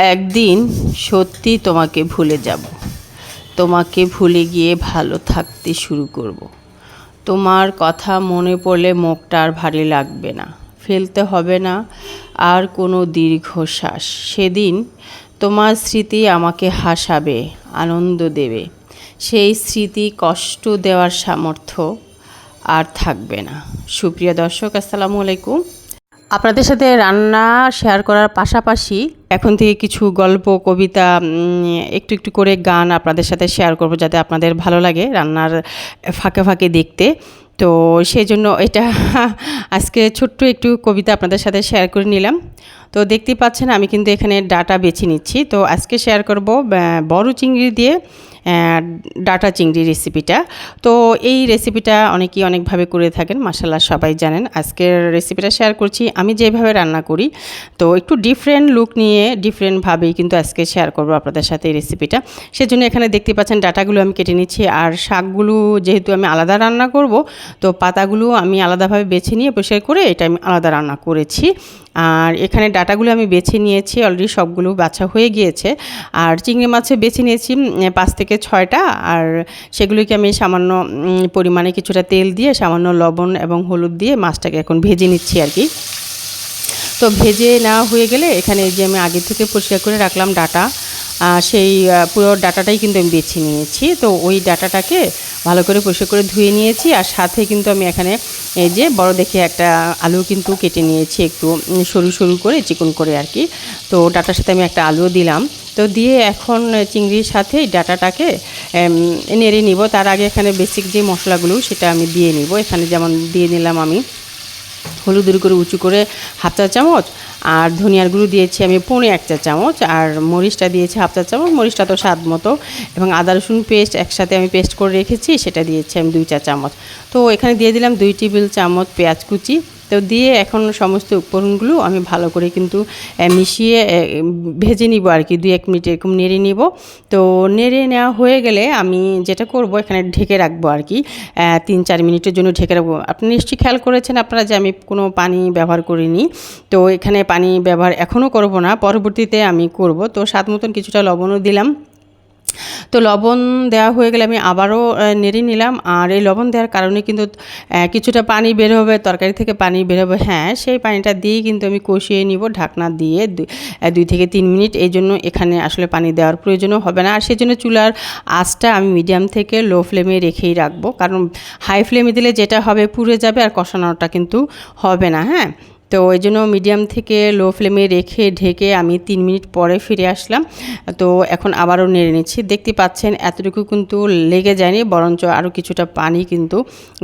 একদিন সত্যি তোমাকে ভুলে যাব। তোমাকে ভুলে গিয়ে ভালো থাকতে শুরু করব। তোমার কথা মনে পড়লে মুখটা আর ভারী লাগবে না, ফেলতে হবে না আর কোনো দীর্ঘশ্বাস। সেদিন তোমার স্মৃতি আমাকে হাসাবে, আনন্দ দেবে। সেই স্মৃতি কষ্ট দেওয়ার সামর্থ্য আর থাকবে না। সুপ্রিয় দর্শক, আসসালামু আলাইকুম। আপনাদের সাথে রান্না শেয়ার করার পাশাপাশি এখন থেকে কিছু গল্প, কবিতা, একটু একটু করে গান আপনাদের সাথে শেয়ার করব, যাতে আপনাদের ভালো লাগে রান্নার ফাঁকে ফাঁকে দেখতে। তো সেই জন্য এটা আজকে ছোট্ট একটু কবিতা আপনাদের সাথে শেয়ার করে নিলাম। তো দেখতেই পাচ্ছেন আমি কিন্তু এখানে ডাটা বেছে নিচ্ছি। তো আজকে শেয়ার করব বড় চিংড়ি দিয়ে ডাটা চিংড়ি রেসিপিটা। তো এই রেসিপিটা অনেকেই অনেকভাবে করে থাকেন, মাশাআল্লাহ সবাই জানেন। আজকের রেসিপিটা শেয়ার করছি আমি যেভাবে রান্না করি। তো একটু ডিফারেন্ট লুক নিয়ে ডিফারেন্টভাবেই কিন্তু আজকে শেয়ার করব আপনাদের সাথে এই রেসিপিটা। সেজন্য এখানে দেখতে পাচ্ছেন ডাটাগুলো আমি কেটে নিচ্ছি, আর শাকগুলো যেহেতু আমি আলাদা রান্না করব, তো পাতাগুলো আমি আলাদাভাবে বেছে নিয়ে পরিষ্কার করে এটা আমি আলাদা রান্না করেছি। আর এখানে ডাটাগুলো আমি বেছে নিয়েছি, অলরেডি সবগুলো বাছা হয়ে গিয়েছে। আর চিংড়ি মাছে বেছে নিয়েছি 5 থেকে 6টা, আর সেগুলোকে আমি সামান্য পরিমাণে কিছুটা তেল দিয়ে সামান্য লবণ এবং হলুদ দিয়ে মাছটাকে এখন ভেজে নিচ্ছি আর কি। তো ভেজে নেওয়া হয়ে গেলে এখানে যে আমি আগে থেকে পরিষ্কার করে রাখলাম ডাটা, সেই পুরো ডাটাটাই কিন্তু আমি বেছে নিয়েছি। তো ওই ডাটাটাকে ভালো করে পরিষ্কার করে ধুয়ে নিয়েছি, আর সাথে কিন্তু আমি এখানে এই যে বড় দেখে একটা আলু কিন্তু কেটে নিয়েছি, একটু সরু সরু করে চিকন করে আর কি। তো ডাটার সাথে আমি একটা আলুও দিলাম। তো দিয়ে এখন চিংড়ির সাথে ডাটাটাকে নেড়ে নিব। তার আগে এখানে বেসিক যে মশলাগুলো সেটা আমি দিয়ে নিব। এখানে যেমন দিয়ে নিলাম আমি হলুদের করে উঁচু করে 1/2 চা চামচ, আর ধনিয়ার গুঁড়ো দিয়েছি আমি 1.25 চা চামচ, আর মরিচটা দিয়েছি 1/2 চা চামচ, মরিচটা তো স্বাদ মতো, এবং আদা রসুন পেস্ট একসাথে আমি পেস্ট করে রেখেছি সেটা দিয়েছি আমি 2 চা চামচ। তো এখানে দিয়ে দিলাম 2 টেবিল চামচ পেঁয়াজ কুচি। তো দিয়ে এখন সমস্ত উপকরণগুলো আমি ভালো করে কিন্তু মিশিয়ে ভেজে নিব আর কি, 2-1 মিনিট এরকম নেড়ে নিব। তো নেড়ে নেওয়া হয়ে গেলে আমি যেটা করব এখানে ঢেকে রাখবো আর কি, 3-4 মিনিটের জন্য ঢেকে রাখবো। আপনি নিশ্চয়ই খেয়াল করেছেন আপনারা যে আমি কোনো পানি ব্যবহার করিনি। তো এখানে পানি ব্যবহার এখনও করব না, পরবর্তীতে আমি করব। তো স্বাদ মতন কিছুটা লবণও দিলাম। তো লবণ দেওয়া হয়ে গেলে আমি আবারও নেড়ে নিলাম। আর এই লবণ দেওয়ার কারণে কিন্তু কিছুটা পানি বের হবে, তরকারি থেকে পানি বের হবে, হ্যাঁ সেই পানিটা দিয়েই কিন্তু আমি কষিয়ে নিব ঢাকনা দিয়ে 2 থেকে 3 মিনিট। এই জন্য এখানে আসলে পানি দেওয়ার প্রয়োজনও হবে না। আর সেজন্য চুলার আঁচটা আমি মিডিয়াম থেকে লো ফ্লেমে রেখেই রাখবো, কারণ হাই ফ্লেমে দিলে যেটা হবে পুড়ে যাবে আর কষানোটা কিন্তু হবে না। হ্যাঁ, তো ওই জন্য মিডিয়াম থেকে লো ফ্লেমে রেখে ঢেকে আমি 3 মিনিট পরে ফিরে আসলাম। তো এখন আবারও নেড়ে নিচ্ছি। দেখতে পাচ্ছেন এতটুকু কিন্তু লেগে যায়নি, বরঞ্চ আরও কিছুটা পানি কিন্তু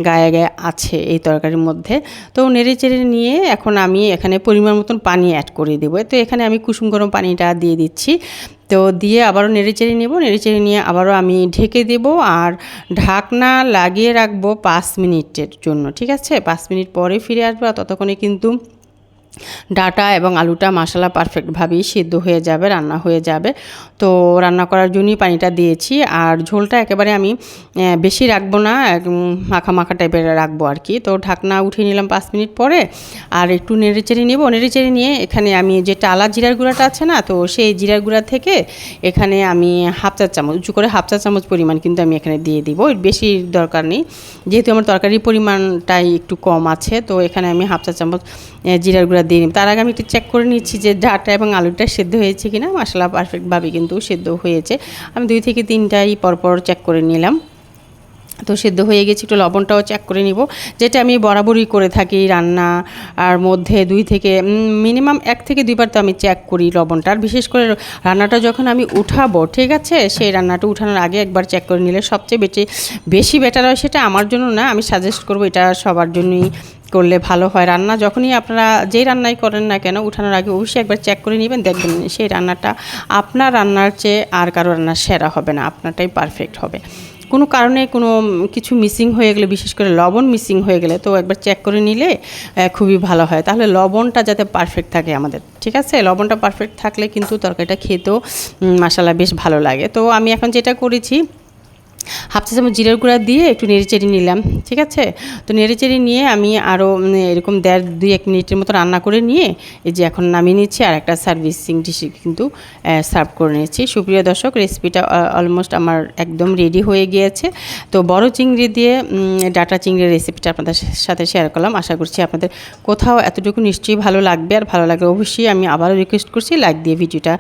গায়ে গায়ে আছে এই তরকারির মধ্যে। তো নেড়ে চেড়ে নিয়ে এখন আমি এখানে পরিমাণ মতন পানি অ্যাড করে দেবো। তো এখানে আমি কুসুম গরম পানিটা দিয়ে দিচ্ছি। তো দিয়ে আবারও নেড়ে চেড়ে নেব, নেড়ে চেড়ে নিয়ে আবারও আমি ঢেকে দেব, আর ঢাকনা লাগিয়ে রাখবো 5 মিনিটের জন্য। ঠিক আছে, 5 মিনিট পরে ফিরে আসবো। ততক্ষণে কিন্তু ডাটা এবং আলুটা মাশাআল্লাহ পারফেক্টভাবেই সিদ্ধ হয়ে যাবে, রান্না হয়ে যাবে। তো রান্না করার জন্যই পানিটা দিয়েছি। আর ঝোলটা একেবারে আমি বেশি রাখবো না, মাখা মাখা টাইপের রাখবো আর কি। তো ঢাকনা উঠিয়ে নিলাম 5 মিনিট পরে, আর একটু নেড়ে চেড়ে নেব। নেড়ে চেড়ে নিয়ে এখানে আমি যে টালা জিরার গুঁড়াটা আছে না, তো সেই জিরার গুঁড়া থেকে এখানে আমি 1/2 চা চামচ, উঁচু করে 1/2 চা চামচ পরিমাণ কিন্তু আমি এখানে দিয়ে দিব। বেশি দরকার নেই, যেহেতু আমার তরকারির পরিমাণটাই একটু কম আছে। তো এখানে আমি 1/2 চা চামচ জিরার গুঁড়া দিয়ে নিই। তার আগে আমি একটু চেক করে নিচ্ছি যে ডাটা এবং আলুটা সেদ্ধ হয়েছে কিনা। মাশাআল্লাহ পারফেক্টভাবে কিন্তু সেদ্ধ হয়েছে। আমি 2 থেকে 3টাই পরপর চেক করে নিলাম। তো সেদ্ধ হয়ে গেছে। একটু লবণটাও চেক করে নিব, যেটা আমি বরাবরই করে থাকি রান্না আর মধ্যে 2 থেকে মিনিমাম 1 থেকে 2 বার তো আমি চেক করি লবণটা। আর বিশেষ করে রান্নাটা যখন আমি উঠাবো, ঠিক আছে, সেই রান্নাটা উঠানোর আগে একবার চেক করে নিলে সবচেয়ে বেশি বেটার হয়। সেটা আমার জন্য না, আমি সাজেস্ট করব এটা সবার জন্যই করলে ভালো হয়। রান্না যখনই আপনারা যেই রান্নাই করেন না কেন, উঠানোর আগে অবশ্যই একবার চেক করে নেবেন, দেখবেন সেই রান্নাটা আপনার রান্নার চেয়ে আর কারো রান্নার সেরা হবে না, আপনারটাই পারফেক্ট হবে। কোনো কারণে কোনো কিছু মিসিং হয়ে গেলে, বিশেষ করে লবণ মিসিং হয়ে গেলে, তো একবার চেক করে নিলে খুবই ভালো হয়। তাহলে লবণটা যাতে পারফেক্ট থাকে আমাদের, ঠিক আছে, লবণটা পারফেক্ট থাকলে কিন্তু তরকারিটা খেতেও মাশাআল্লাহ বেশ ভালো লাগে। তো আমি এখন যেটা করেছি, হাফ চা চামচ জিরার গুঁড়া দিয়ে একটু নেড়েচেড়ে নিলাম, ঠিক আছে। তো নেড়েচেড়ে নিয়ে আমি আরও এরকম 1.5-2 মিনিটের মতো রান্না করে নিয়ে এই যে এখন নামিয়ে নিচ্ছি, আর একটা সার্ভিসিং ডিশে কিন্তু সার্ভ করে নিয়েছি। সুপ্রিয় দর্শক, রেসিপিটা অলমোস্ট আমার একদম রেডি হয়ে গিয়েছে। তো বড় চিংড়ি দিয়ে ডাটা চিংড়ির রেসিপিটা আপনাদের সাথে শেয়ার করলাম। আশা করছি আপনাদের কোথাও এতটুকু নিশ্চয়ই ভালো লাগবে, আর ভালো লাগলে অবশ্যই আমি আবারও রিকোয়েস্ট করছি লাইক দিয়ে ভিডিওটা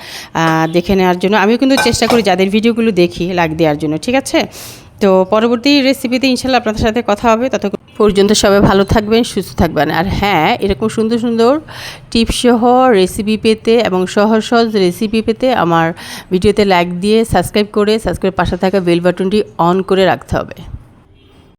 দেখে নেওয়ার জন্য। আমিও কিন্তু চেষ্টা করি যাদের ভিডিওগুলো দেখি লাইক দেওয়ার জন্য, ঠিক আছে। তো পরবর্তী রেসিপিতে ইনশাল্লাহ আপনাদের সাথে কথা হবে। ততক্ষণ পর্যন্ত সবাই ভালো থাকবেন, সুস্থ থাকবেন। আর হ্যাঁ, এরকম সুন্দর সুন্দর টিপসসহ রেসিপি পেতে এবং সহজ সহজ রেসিপি পেতে আমার ভিডিওতে লাইক দিয়ে সাবস্ক্রাইব পাশে থাকা বেল বাটনটি অন করে রাখতে হবে।